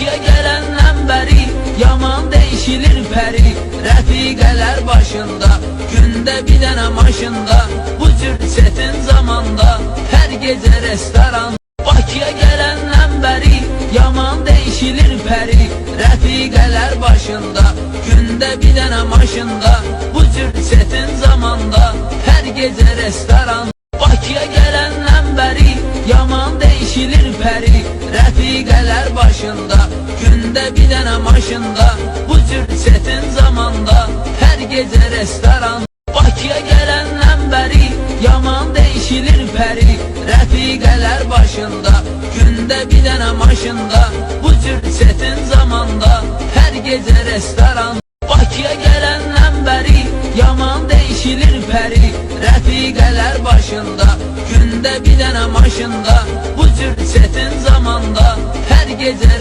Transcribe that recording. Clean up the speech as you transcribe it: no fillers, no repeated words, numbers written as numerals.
Bakıya gələndən bəri yaman değişilir pəri. Rəfiqələr başında, gündə bir dənə maşında, bu cür çetin zamanda, hər gecə restoran. Bakıya gələndən bəri yaman değişilir pəri. Rəfiqələr başında, gündə bir dənə maşında, bu cür çetin zamanda, hər gecə restoran. Bakıya gələndən bəri yaman değişilir pəri. Rəfiqələr başında, gündə bir dənə maşında, bu cür çetin zamanda, hər gecə restoran. Bakıya gələndən bəri yaman değişilir pəri. Rəfiqələr başında, gündə bir dənə maşında, bu cür çetin zamanda, hər gecə restoran. Bakıya gələndən bəri yaman değişilir pəri. Rəfiqələr başında, gündə bir dənə maşında, bu cür çetin zamanda, hər gecə